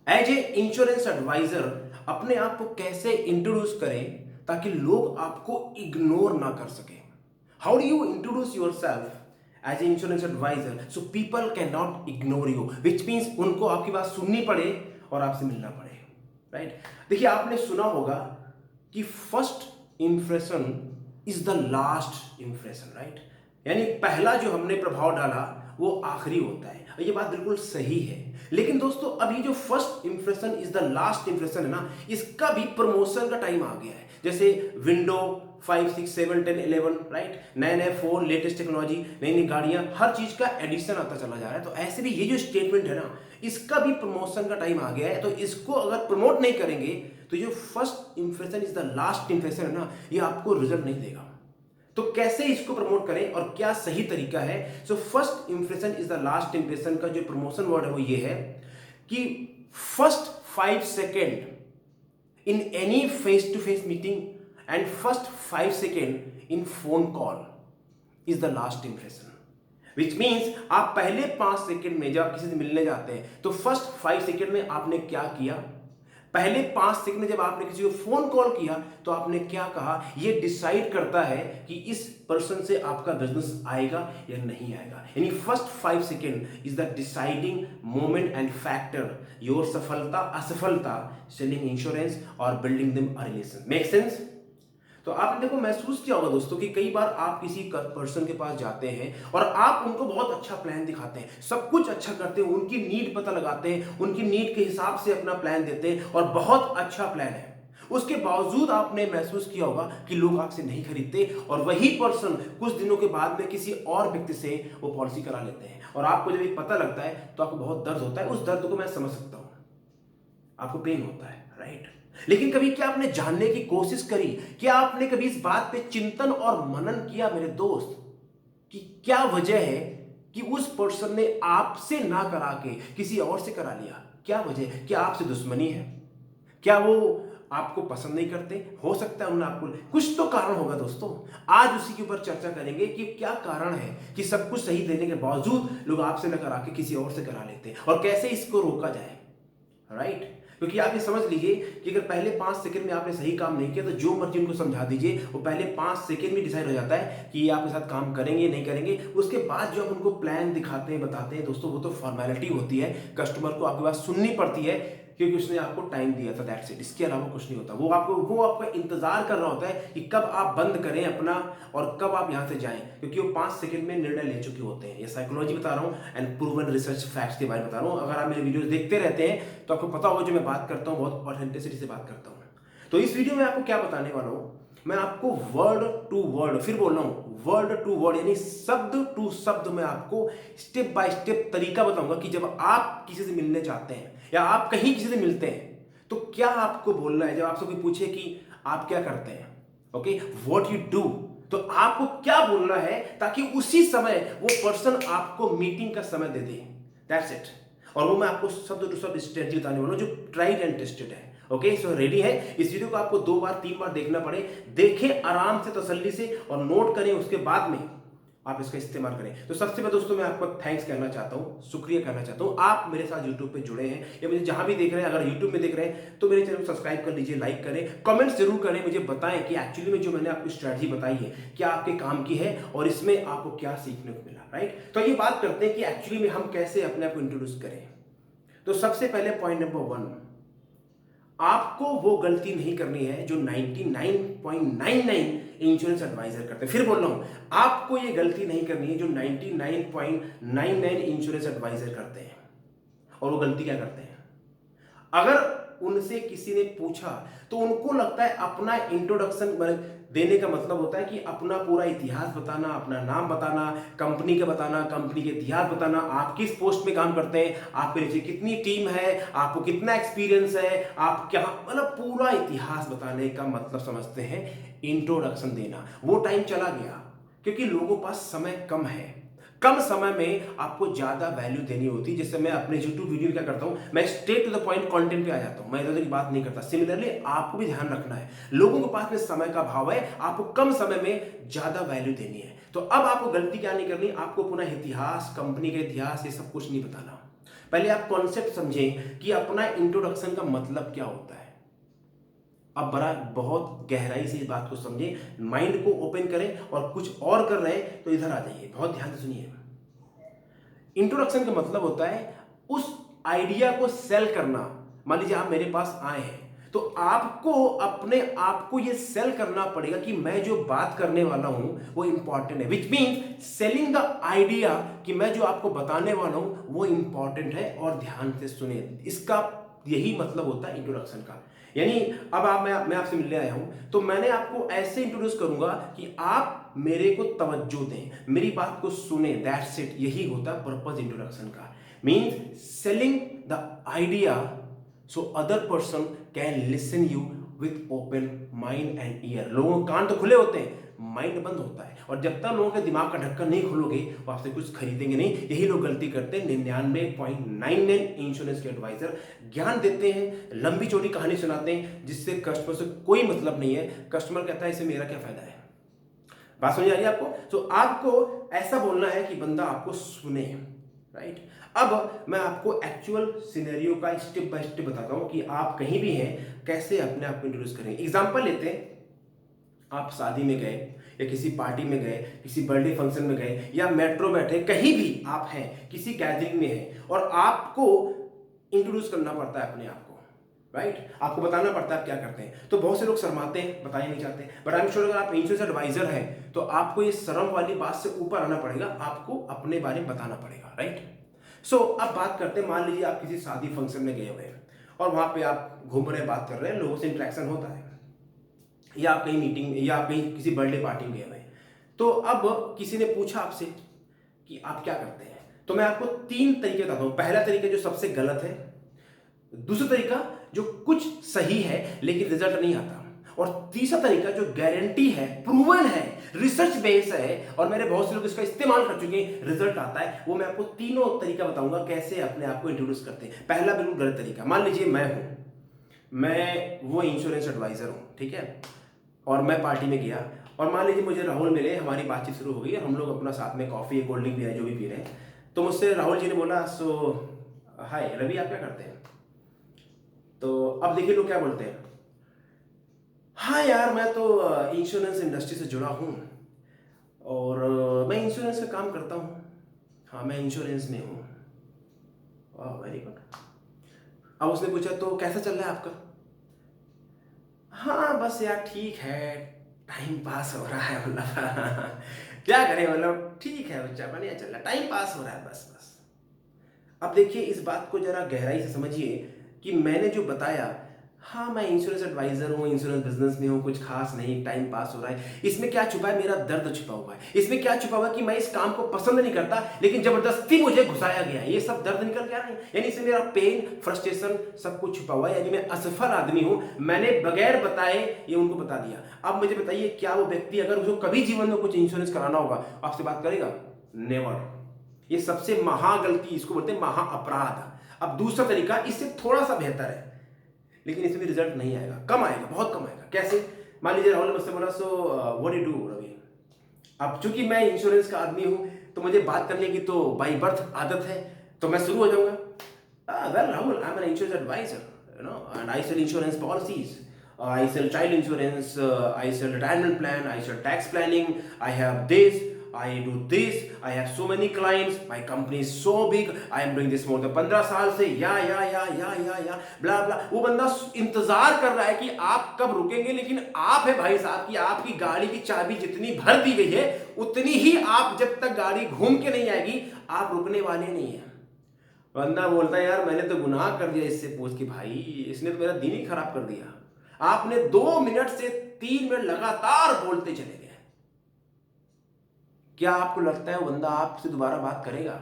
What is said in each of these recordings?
As a insurance adviser अपने आप को कैसे इंट्रोड्यूस करें ताकि लोग आपको इग्नोर ना कर सके। How do you introduce yourself as a insurance advisor so people cannot ignore you, which means उनको आपकी बात सुननी पड़े और आपसे मिलना पड़े, राइट? देखिए, आपने सुना होगा कि first impression is the last impression, right? यानी पहला जो हमने प्रभाव डाला वो आखिरी होता है, और ये बात बिल्कुल सही है। लेकिन दोस्तों, अब ये जो first impression is the last impression है ना, इसका भी प्रमोशन का टाइम आ गया है। जैसे विंडो 5, 6, 7, 10, 11, राइट? नए नए फोन, लेटेस्ट टेक्नोलॉजी, नई नई गाड़ियां, हर चीज का एडिशन आता चला जा रहा है। तो ऐसे भी ये जो स्टेटमेंट है ना, इसका भी प्रमोशन का टाइम आ गया है। तो इसको अगर प्रमोट नहीं करेंगे तो जो first impression is the last impression है ना, ये आपको रिजल्ट नहीं देगा। तो कैसे इसको प्रमोट करें और क्या सही तरीका है? So first impression is the last impression का जो प्रमोशन वर्ड है वो ये है कि first 5 second in any face to face meeting and first 5 second in phone call is the last impression. Which means आप पहले 5 सेकेंड में जब किसी से मिलने जाते हैं तो फर्स्ट 5 सेकेंड में आपने क्या किया, पहले 5 सेकंड में जब आपने किसी को फोन कॉल किया तो आपने क्या कहा, यह डिसाइड करता है कि इस पर्सन से आपका बिजनेस आएगा या नहीं आएगा। यानी first 5 second is the deciding moment and factor your सफलता असफलता सेलिंग इंश्योरेंस और building them a relation. Make sense? तो आपने देखो महसूस किया होगा दोस्तों कि कई बार आप किसी पर्सन के पास जाते हैं और आप उनको बहुत अच्छा प्लान दिखाते हैं, सब कुछ अच्छा करते हैं, उनकी नीड पता लगाते हैं, उनकी नीड के हिसाब से अपना प्लान देते हैं और बहुत अच्छा प्लान है। उसके बावजूद आपने महसूस किया होगा कि लोग आपसे नहीं खरीदते और वही पर्सन कुछ दिनों के बाद में किसी और व्यक्ति से वो पॉलिसी करा लेते हैं और आपको जब ये पता लगता है तो आपको बहुत दर्द होता है। उस दर्द को मैं समझ सकता हूं, आपको पेन होता है, राइट? लेकिन कभी क्या आपने जानने की कोशिश करी, क्या आपने कभी इस बात पे चिंतन और मनन किया मेरे दोस्त कि क्या वजह है कि उस पर्सन ने आपसे ना करा के किसी और से करा लिया? क्या वजह है? क्या आपसे दुश्मनी है? क्या वो आपको पसंद नहीं करते? हो सकता है उन्होंने आपको, कुछ तो कारण होगा दोस्तों। आज उसी के ऊपर चर्चा करेंगे कि क्या कारण है कि सब कुछ सही देने के बावजूद लोग आपसे न करा के किसी और से करा लेते हैं और कैसे इसको रोका जाए, राइट? क्योंकि आप ये समझ लीजिए कि अगर पहले 5 सेकंड में आपने सही काम नहीं किया तो जो मर्जी उनको समझा दीजिए, वो पहले 5 सेकंड में डिसाइड हो जाता है कि ये आपके साथ काम करेंगे नहीं करेंगे। उसके बाद जो आप उनको प्लान दिखाते हैं बताते हैं दोस्तों, वो तो फॉर्मेलिटी होती है, कस्टमर को आपकी बात सुननी पड़ती है क्योंकि उसने आपको टाइम दिया था, दैट्स इट। इसके अलावा कुछ नहीं होता। वो आपका इंतजार कर रहा होता है कि कब आप बंद करें अपना और कब आप यहां से जाएं, क्योंकि वो 5 सेकंड में निर्णय ले चुके होते हैं। ये साइकोलॉजी बता रहा हूं एंड प्रूवन रिसर्च फैक्ट्स के बारे में बता रहा हूं। अगर आप मेरे वीडियोस देखते रहते हैं तो आपको पता होगा जो मैं बात करता हूं बहुत ऑथेंटिसिटी से बात करता हूं। तो इस वीडियो में आपको क्या बताने वाला हूं, मैं आपको वर्ड टू वर्ड, फिर बोल रहा हूं वर्ड टू वर्ड, यानी शब्द टू शब्द मैं आपको स्टेप बाय स्टेप तरीका बताऊंगा कि जब आप किसी से मिलने जाते हैं या आप कहीं किसी से मिलते हैं तो क्या आपको बोलना है। जब आपसे कोई पूछे कि आप क्या करते हैं, ओके, व्हाट यू डू, तो आपको क्या बोलना है ताकि उसी समय वो पर्सन आपको मीटिंग का समय दे दे, दैट्स इट। और वो मैं आपको शब्द टू शब्द स्ट्रेटजी बताने वाला हूं जो ट्राइड एंड टेस्टेड है। ओके, सो रेडी है? इस वीडियो को आपको 2 बार 3 बार देखना पड़े, देखें आराम से तसल्ली से और नोट करें, उसके बाद में आप इसका इस्तेमाल करें। तो सबसे पहले दोस्तों मैं आपको थैंक्स कहना चाहता हूं, शुक्रिया कहना चाहता हूं। आप मेरे साथ यूट्यूब पे जुड़े हैं या मुझे जहां भी देख रहे हैं, अगर यूट्यूब में देख रहे हैं तो मेरे चैनल को सब्सक्राइब कर लीजिए, लाइक करें, कमेंट्स जरूर करें, मुझे बताएं कि एक्चुअली में जो मैंने आपको स्ट्रैटेजी बताई है क्या आपके काम की है और इसमें आपको क्या सीखने को मिला, राइट? तो ये बात करते हैं कि एक्चुअली में हम कैसे अपने आप को इंट्रोड्यूस करें। तो सबसे पहले पॉइंट नंबर 1, आपको वो गलती नहीं करनी है जो 99.99 इंश्योरेंस एडवाइजर करते हैं। फिर बोल रहा हूं, आपको ये गलती नहीं करनी है जो 99.99 इंश्योरेंस एडवाइजर करते हैं। और वो गलती क्या करते हैं? अगर उनसे किसी ने पूछा तो उनको लगता है अपना इंट्रोडक्शन देने का मतलब होता है कि अपना पूरा इतिहास बताना, अपना नाम बताना, कंपनी का बताना, कंपनी के इतिहास बताना, आप किस पोस्ट में काम करते हैं, आपके नीचे कितनी टीम है, आपको कितना एक्सपीरियंस है, आप क्या, मतलब पूरा इतिहास बताने का मतलब समझते हैं इंट्रोडक्शन देना। वो टाइम चला गया क्योंकि लोगों के पास समय कम है। कम समय में आपको ज्यादा वैल्यू देनी होती है। जैसे मैं अपने YouTube वीडियो में क्या करता हूं, मैं straight to the point content पे आ जाता हूं, मैं इधर की बात नहीं करता। सिमिलरली आपको भी ध्यान रखना है, लोगों के पास में समय का अभाव है, आपको कम समय में ज्यादा वैल्यू देनी है। तो अब आपको गलती क्या नहीं करनी, आपको पुनः इतिहास, कंपनी का इतिहास, ये सब कुछ नहीं बताना। पहले आप कॉन्सेप्ट समझें कि अपना इंट्रोडक्शन का मतलब क्या होता है। आप बहुत गहराई से इस बात को समझें, माइंड को ओपन करें, और कुछ और कर रहे हैं तो इधर आ जाइए, बहुत ध्यान से सुनिए। इंट्रोडक्शन का मतलब होता है उस आइडिया को सेल करना। मान लीजिए आप मेरे पास आए हैं, तो आपको अपने आप को ये सेल करना पड़ेगा कि मैं जो बात करने वाला हूं वो इंपॉर्टेंट है, which means selling the idea कि मैं जो आपको बताने वाला हूं वो इंपॉर्टेंट है, और ध्यान से सुने। इसका यही मतलब होता है इंट्रोडक्शन का। यानी अब मैं आपसे मिलने आया हूं, तो मैंने आपको ऐसे इंट्रोड्यूस करूंगा कि आप मेरे को तवज्जो दें, मेरी बात को सुने, दैट्स इट। यही होता है पर्पस इंट्रोडक्शन का। Means selling the idea so other person can listen you with open mind and year. लोगों के कान तो खुले होते हैं, माइंड बंद होता है, और जब तक लोगों के दिमाग का ढक्कन नहीं खोलोगे वो आपसे कुछ खरीदेंगे नहीं। यही लोग गलती करते हैं। 99.99 इंश्योरेंस के एडवाइजर ज्ञान देते हैं, लंबी चौड़ी कहानी सुनाते हैं, जिससे कस्टमर से कोई मतलब नहीं है। कस्टमर कहता है इससे मेरा क्या फायदा है। बात समझ आ रही है आपको? तो आपको ऐसा बोलना है कि बंदा आपको सुने, राइट। अब मैं आपको एक्चुअल सिनेरियो का स्टेप बाय स्टेप बताता हूं कि आप कहीं भी हैं कैसे अपने आप को इंट्रोड्यूस करेंगे। एग्जांपल लेते हैं, आप शादी में गए या किसी पार्टी में गए, किसी बर्थडे फंक्शन में गए, या मेट्रो बैठे, कहीं भी आप हैं, किसी गैदरिंग में हैं, और आपको इंट्रोड्यूस करना पड़ता है अपने आप को, राइट। आपको बताना पड़ता है आप क्या करते हैं। तो बहुत से लोग शर्माते हैं, बताना नहीं चाहते, बट आई एम श्योर अगर आप इंश्योरेंस एडवाइजर हैं तो आपको ये शर्म वाली बात से ऊपर आना पड़ेगा, आपको अपने बारे में बताना पड़ेगा, राइट। सो अब बात करते हैं, मान लीजिए आप किसी शादी फंक्शन में गए हुए हैं और वहां पे आप घूम रहे, बात कर रहे हैं, लोगों से इंटरेक्शन होता है, या आप कहीं मीटिंग या आप कहीं किसी बर्थडे पार्टी में गए हुए हैं। तो अब किसी ने पूछा आपसे कि आप क्या करते हैं, तो मैं आपको 3 तरीके बताता हूं। पहला तरीका जो सबसे गलत है, दूसरा तरीका जो कुछ सही है लेकिन रिजल्ट नहीं आता, और तीसरा तरीका जो गारंटी है, प्रूवन है, रिसर्च बेस है, और मेरे बहुत से लोग इसका इस्तेमाल कर चुके हैं, रिजल्ट आता है। वो मैं आपको तीनों तरीका बताऊंगा कैसे अपने आप को इंट्रोड्यूस करते हैं। पहला बिल्कुल गलत तरीका, मान लीजिए मैं वो इंश्योरेंस एडवाइजर हूं, ठीक है, और मैं पार्टी में गया, और मान लीजिए मुझे राहुल मिले, हमारी बातचीत शुरू हो गई, हम लोग अपना साथ में कॉफी या कोल्ड ड्रिंक भी है जो भी पी रहे हैं। तो मुझसे राहुल जी ने बोला, सो हाय रवि, आप क्या करते हैं? तो अब देखिए लोग क्या बोलते हैं, हाँ यार मैं तो इंश्योरेंस इंडस्ट्री से जुड़ा हूँ, और मैं इंश्योरेंस का काम करता हूँ, हाँ मैं इंश्योरेंस में हूँ। वाह वेरी गुड। अब उसने पूछा तो कैसा चल रहा है आपका? हाँ बस यार ठीक है, टाइम पास हो रहा है, मतलब क्या करें, मतलब ठीक है, बच्चा बढ़िया चल रहा है, टाइम पास हो रहा है, बस बस। अब देखिए इस बात को जरा गहराई से समझिए कि मैंने जो बताया, हाँ मैं इंश्योरेंस एडवाइजर हूँ, इंश्योरेंस बिजनेस में हूँ, कुछ खास नहीं, टाइम पास हो रहा है, इसमें क्या छुपा है? मेरा दर्द छुपा हुआ है। इसमें क्या छुपा हुआ है कि मैं इस काम को पसंद नहीं करता लेकिन जबरदस्ती मुझे घुसाया गया है, ये सब दर्द निकल के आ रहे हैं। यानी इसमें मेरा पेन, फ्रस्ट्रेशन सब कुछ छुपा हुआ है, यानी मैं असफल आदमी हूँ, मैंने बगैर बताए ये उनको बता दिया। अब मुझे बताइए, क्या वो व्यक्ति अगर उसको कभी जीवन में कुछ इंश्योरेंस कराना होगा आपसे बात करेगा? नेवर। ये सबसे महा गलती, इसको बोलते हैं महा अपराध। अब दूसरा तरीका इससे थोड़ा सा बेहतर है, लेकिन इसमें भी रिजल्ट नहीं आएगा, कम आएगा, बहुत कम आएगा। कैसे? मान लीजिए राहुल ने मुझसे बोला, so what you do Ravi. अब चूंकि मैं इंश्योरेंस का आदमी हूं तो मुझे बात करने की तो बाई बर्थ आदत है, तो मैं शुरू हो जाऊंगा, well Rahul I am an insurance advisor, you know, and I sell insurance policies, I sell child insurance, I sell retirement plan, I sell tax planning, I have this, I do this, I have so many clients, my company is so big, I am doing this more than 15 साल से, या ब्ला ब्ला। वो बंदा इंतजार कर रहा है कि आप कब रुकेंगे, लेकिन आप है भाई साहब कि आपकी गाड़ी की चाबी जितनी भर दी गई है उतनी ही आप, जब तक गाड़ी घूम के नहीं आएगी आप रुकने वाले नहीं है। बंदा बोलता है यार मैंने तो गुनाह कर दिया इससे पूछ के, भाई इसने तो मेरा दिन ही खराब कर दिया। आपने 2 मिनट से 3 मिनट लगातार बोलते चले गए, क्या आपको लगता है वो बंदा आपसे दोबारा बात करेगा?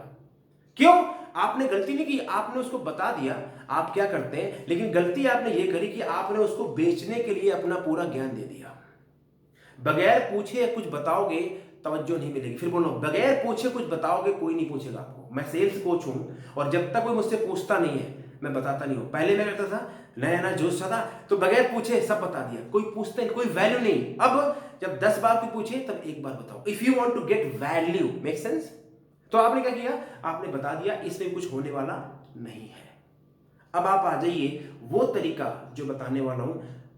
क्यों? आपने गलती नहीं की, आपने उसको बता दिया आप क्या करते हैं, लेकिन गलती आपने ये करी कि आपने उसको बेचने के लिए अपना पूरा ज्ञान दे दिया। बगैर पूछे कुछ बताओगे तवज्जो नहीं मिलेगी। फिर बोलो, बगैर पूछे कुछ बताओगे कोई नहीं पूछेगा आपको। मैं सेल्स कोच हूं, और जब तक कोई मुझसे पूछता नहीं है मैं बताता नहीं हूं। पहले मैं करता था, नया जोश था, तो बगैर पूछे सब बता दिया, कोई पूछता नहीं, कोई वैल्यू नहीं। अब जब 10 बार कोई पूछे तब एक बार बताओ, if you want to get value, make sense. तो आपने क्या किया, आपने बता दिया, इसमें कुछ होने वाला नहीं है। अब आप आ जाइए वो तरीका जो बताने वाला हूं,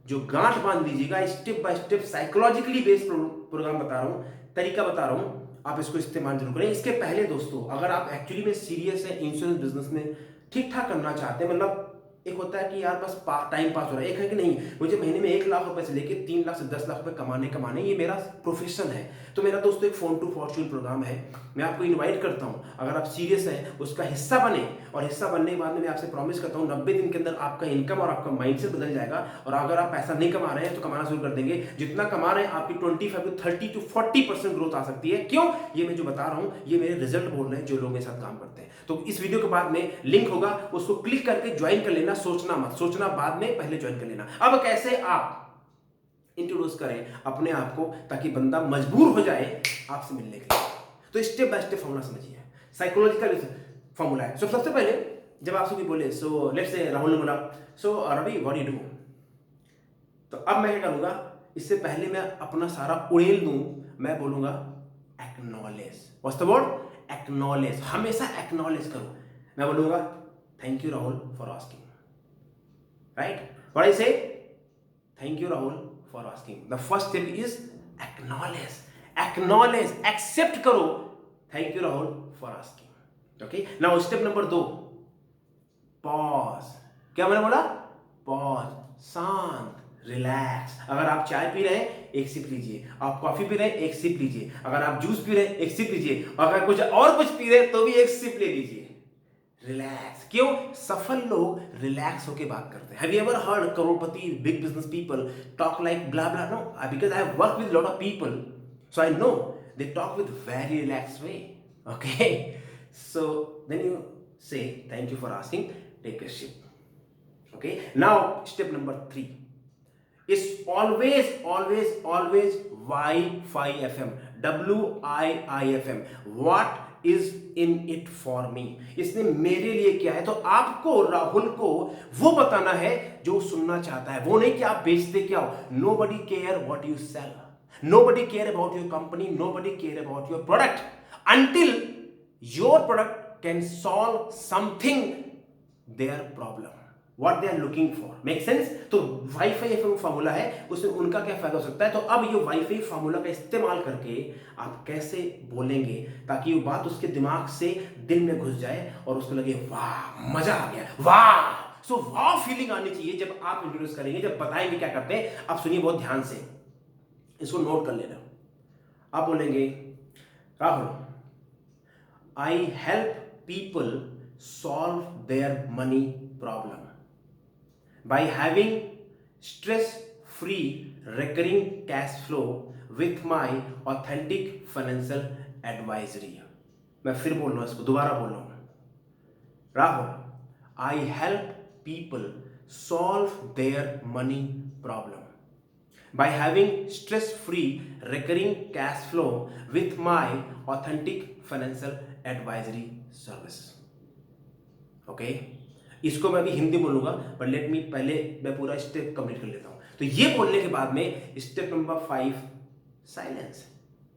जो गांठ बांध लीजिएगा, step by step psychologically based program बता रहा हूं, तरीका बता रहा हूं, आप इसको इस्तेमाल जरूर करें। इसके पहले दोस्तों, अगर आप एक्चुअली में सीरियस है इंश्योरेंस बिजनेस में, ठीक ठाक करना चाहते हैं, मतलब एक होता है कि यार बस टाइम पास हो रहा है, एक है कि नहीं मुझे महीने में 1 लाख रुपए से लेके 3 लाख से 10 लाख रुपए कमाने ये मेरा प्रोफेशन है। तो मेरा दोस्तों एक फोन टू फॉर्च्यून प्रोग्राम है, मैं आपको इनवाइट करता हूं, अगर आप सीरियस हैं उसका हिस्सा बने, और हिस्सा बनने के बाद में मैं आपसे प्रॉमिस करता हूं 90 दिन के अंदर आपका इनकम और आपका माइंडसेट बदल जाएगा। और अगर आप पैसा नहीं कमा रहे हैं तो कमाना शुरू कर देंगे। जितना कमा रहे हैं आपकी 25 to 30 to 40% ग्रोथ आ सकती है। क्यों? ये मैं जो बता रहा हूं ये मेरे रिजल्ट बोल रहे हैं जो लोग मेरे साथ काम करते हैं। तो इस वीडियो के बाद में लिंक होगा, उसको क्लिक करके ज्वाइन कर लेना, सोचना मत, सोचना बाद में, पहले ज्वाइन कर लेना। अब कैसे आप इंट्रोड्यूस करें अपने आप को ताकि बंदा मजबूर हो जाए आपसे मिलने के लिए, तो स्टेप बाय स्टेप फॉर्मूला समझिए, साइकोलॉजिकल फॉर्मूला है। सबसे पहले जब आपसे कोई बोले, सो लेट्स से राहुल ने बोला, सो रवि व्हाट यू डू, तो अब मैं क्या करूंगा, इससे पहले मैं अपना सारा उड़ेल दूं, मैं बोलूंगा acknowledge. What's the word? Acknowledge. हमेशा एक्नॉलेज करो। मैं बोलूंगा thank you Rahul for asking, right? What I say? Thank you Rahul for asking. The first step is acknowledge. Acknowledge, accept करो, thank you Rahul for asking. Okay, now step number 2, pause. क्या मैंने बोला? Pause, शांत, relax. अगर आप चाय पी रहे हैं एक सिप लीजिए, आप कॉफी पी रहे हैं एक सिप लीजिए, अगर आप जूस पी रहे हैं एक सिप लीजिए, अगर कुछ और कुछ पी रहे हैं तो भी एक सिप ले लीजिए। रिलैक्स। क्यों? सफल लोग रिलैक्स होकर बात करते हैं। Have you ever heard crorepati big business people talk like blah blah? No, because I have worked with lot of people, so I know they talk with very relaxed way. Okay, so then you say thank you for asking, take a sip. Okay, now step number 3 is always Wi-Fi FM, WIIFM. What is in it for me? इसने मेरे लिए क्या है? तो आपको, राहुल को वो बताना है जो सुनना चाहता है, वो नहीं कि आप बेचते क्या हो। Nobody care what you sell, nobody care about your company, nobody care about your product until your product can solve something, their problem, what they are looking for. Make sense? तो वाईफाई एफएम फार्मूला है, उसमें उनका क्या फायदा हो सकता है। तो अब ये वाईफाई फार्मूला का इस्तेमाल करके आप कैसे बोलेंगे ताकि वो बात उसके दिमाग से दिल में घुस जाए और उसको लगे वाह मजा आ गया, वाह। सो वाह फीलिंग आनी चाहिए जब आप इंट्रोड्यूस करेंगे, जब बताएंगे क्या करते हैं। आप सुनिए बहुत ध्यान से, इसको नोट कर लेना। आप बोलेंगे, Rahul, I help people solve their money problem by having stress-free recurring cash flow with my authentic financial advisory. मैं फिर बोल रहा हूँ, इसको दोबारा बोल रहा हूँ। Rahul, I help people solve their money problem by having stress-free recurring cash flow with my authentic financial advisory service. Okay, इसको मैं अभी हिंदी बोलूंगा, पर लेट मी पहले मैं पूरा स्टेप कंप्लीट कर लेता हूं। तो ये बोलने के बाद में स्टेप नंबर 5, साइलेंस,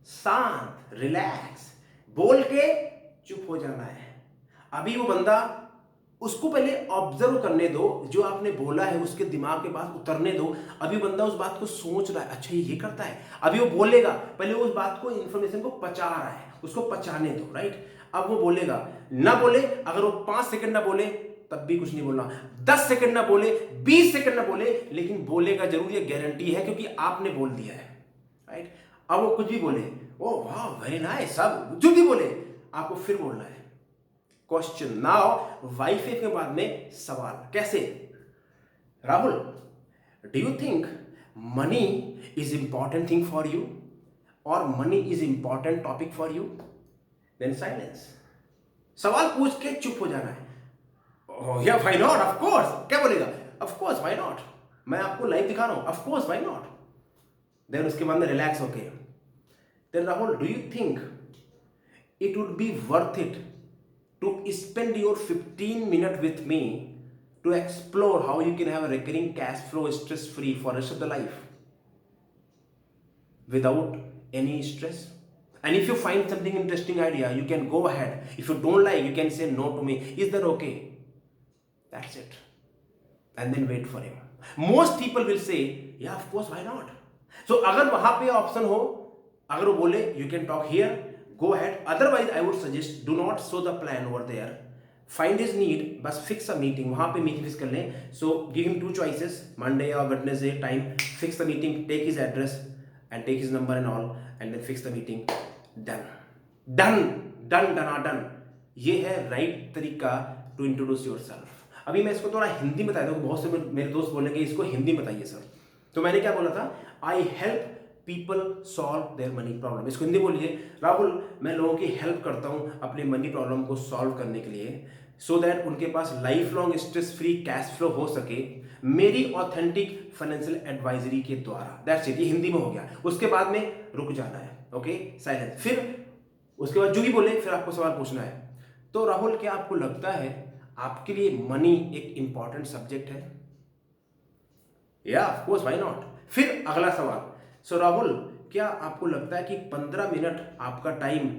शांत, रिलैक्स, बोल के चुप हो जाना है। अभी वो बंदा, उसको पहले ऑब्जर्व करने दो, जो आपने बोला है उसके दिमाग के पास उतरने दो। अभी बंदा उस बात को सोच रहा है, अच्छा ये करता है। अभी वो बोलेगा, पहले उस बात को, इंफॉर्मेशन को पचा रहा है, उसको पचाने दो, राइट? अब वो बोलेगा, ना बोले, अगर वो 5 सेकंड ना बोले तब भी कुछ नहीं बोलना, 10 सेकंड ना बोले, 20 सेकंड ना बोले, लेकिन बोलेगा जरूर, ये गारंटी है, क्योंकि आपने बोल दिया है, राइट? अब वो कुछ भी बोले, ओ वाह वेरी नाइस, सब जो भी बोले, आपको फिर बोलना है क्वेश्चन। नाउ वाईफाई के बाद में सवाल, कैसे? Rahul, do you think money is important thing for you, और money is important topic for you? Then silence. सवाल पूछ के चुप हो जाना है। ओह या व्हाई नॉट, ऑफ कोर्स। क्या बोलेगा? ऑफ कोर्स, व्हाई नॉट, मैं आपको लाइव दिखा रहा हूं, of course, why not. Then उसके बाद में रिलैक्स होके, then Rahul, do you think it would be worth it to spend your 15 minutes with me to explore how you can have a recurring cash flow stress free for rest of the life without any stress? And if you find something interesting idea, you can go ahead. If you don't like, you can say no to me. Is that okay? That's it, and then wait for him. Most people will say yeah of course why not. So अगर वहां पे option हो, अगर वो बोले you can talk here, go ahead, otherwise I would suggest do not show the plan over there, find his need, बस fix a meeting, वहां पे मीटिंग फिक्स कर लें। So give him 2 choices, Monday और Wednesday time, fix the meeting, take his address and take his number and all, and then fix the meeting, done done done done. ये है right तरीका to introduce yourself. अभी मैं इसको थोड़ा हिंदी में बता दूं, बहुत से मेरे दोस्त बोलेंगे इसको हिंदी में बताइए सर, तो मैंने क्या बोला था, I help people solve their money problem. इसको हिंदी बोलिए, राहुल मैं लोगों की हेल्प करता हूं अपने मनी प्रॉब्लम को सॉल्व करने के लिए, सो दैट उनके पास life long stress free cash flow हो सके मेरी ऑथेंटिक फाइनेंशियल एडवाइजरी के द्वारा। दैट्स इट, ये हिंदी में हो गया। उसके बाद में रुक जाना है, ओके, साइलेंस। फिर उसके बाद जो भी बोले फिर आपको सवाल पूछना है। तो राहुल क्या आपको लगता है आपके लिए मनी एक इंपॉर्टेंट सब्जेक्ट है? या ऑफ कोर्स व्हाई नॉट। फिर अगला सवाल, सो राहुल क्या आपको लगता है कि 15 मिनट आपका टाइम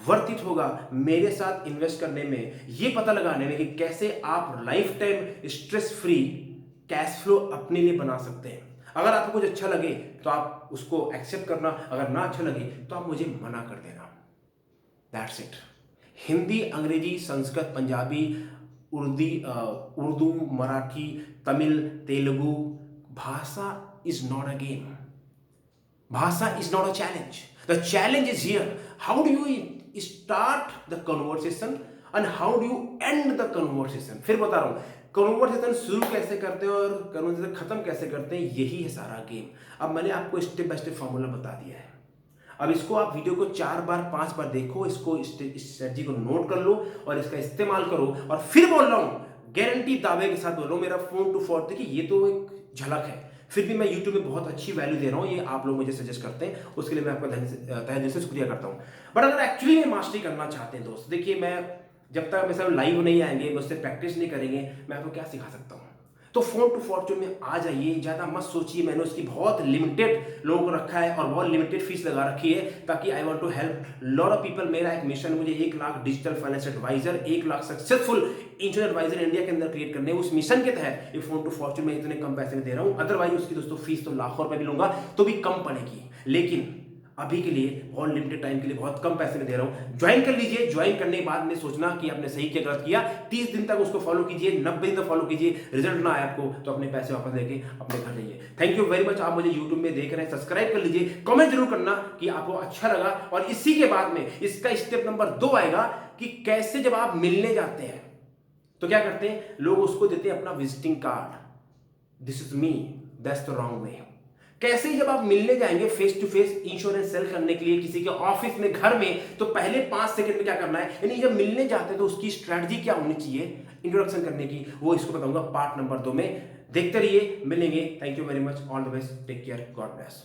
वर्थ इट होगा मेरे साथ इन्वेस्ट करने में, ये पता लगाने में कि कैसे आप life time stress free cash flow अपने लिए बना सकते हैं? अगर आपको कुछ अच्छा लगे तो आप उसको एक्सेप्ट करना, अगर ना अच्छा लगे तो आप मुझे मना कर देना। That's it. हिंदी, अंग्रेजी, संस्कृत, पंजाबी, उर्दू, मराठी, तमिल, तेलुगु, भाषा इज नॉट अ गेम, भाषा is not a challenge. The challenge is here, how do you start the conversation and how do you and the conversation. फिर बता रहा हूं, कन्वर्सेशन शुरू कैसे करते हैं और कन्वर्सेशन खत्म कैसे करते हैं, यही है सारा गेम। अब मैंने आपको स्टेप बाय स्टेप फॉर्मूला बता दिया है। अब इसको आप वीडियो को 4 बार 5 बार देखो, इसको इस स्ट्रेटजी को नोट कर लो और इसका इस्तेमाल करो। और फिर बोल रहा हूं, गारंटी दावे के साथ बोल रहा हूं, मेरा फोन टू फोन, देखिए ये तो एक झलक है, फिर भी मैं यूट्यूब में बहुत अच्छी वैल्यू दे रहा हूं, ये आप लोग मुझे सजेस्ट करते हैं, उसके लिए मैं आपका तहे दिल से शुक्रिया करता हूं। बट अगर एक्चुअली में मास्टरी करना चाहते हैं दोस्त, देखिए मैं जब तक मेरे साथ लाइव नहीं आएंगे, मुझसे प्रैक्टिस नहीं करेंगे, मैं आपको क्या सिखा सकता हूं। तो फोन टू फॉर्चून में आ जाइए, ज़्यादा मत सोचिए, मैंने उसकी बहुत लिमिटेड लोगों को रखा है और बहुत लिमिटेड फीस लगा रखी है, ताकि I want to help lot of people. मेरा एक मिशन, मुझे 1 lakh digital finance advisor, 1 lakh successful insurance advisor India के अंदर क्रिएट करने, उस मिशन के तहत ये फोन टू फॉर्चून में इतने कम पैसे में दे रहा हूँ। अदरवाइज उसकी दोस्तों फीस तो लाखों रुपए भी लूंगा तो भी कम पड़ेगी, लेकिन अभी के लिए बहुत लिमिटेड टाइम के लिए बहुत कम पैसे में दे रहा हूं। ज्वाइन कर लीजिए, ज्वाइन करने के बाद में सोचना कि आपने सही क्या गलत किया, 30 दिन तक उसको फॉलो कीजिए, 90 दिन तक फॉलो कीजिए, रिजल्ट ना आए आपको तो अपने पैसे वापस लेके अपने घर जाइए। Thank you very much. आप मुझे यूट्यूब में देख रहे हैं, सब्सक्राइब कर लीजिए, कमेंट जरूर करना कि आपको अच्छा लगा। और इसी के बाद में इसका स्टेप नंबर 2 आएगा कि कैसे जब आप मिलने जाते हैं तो क्या करते हैं लोग, उसको देते हैं अपना visiting card, this is me, that's the wrong way. कैसे जब आप मिलने जाएंगे face to face insurance sell करने के लिए किसी के ऑफिस में, घर में, तो पहले 5 सेकंड में क्या करना है, यानी जब मिलने जाते हैं तो उसकी स्ट्रेटजी क्या होनी चाहिए इंट्रोडक्शन करने की, वो इसको बताऊंगा पार्ट नंबर 2 में। देखते रहिए, मिलेंगे। Thank you very much, all the best, take care, God bless.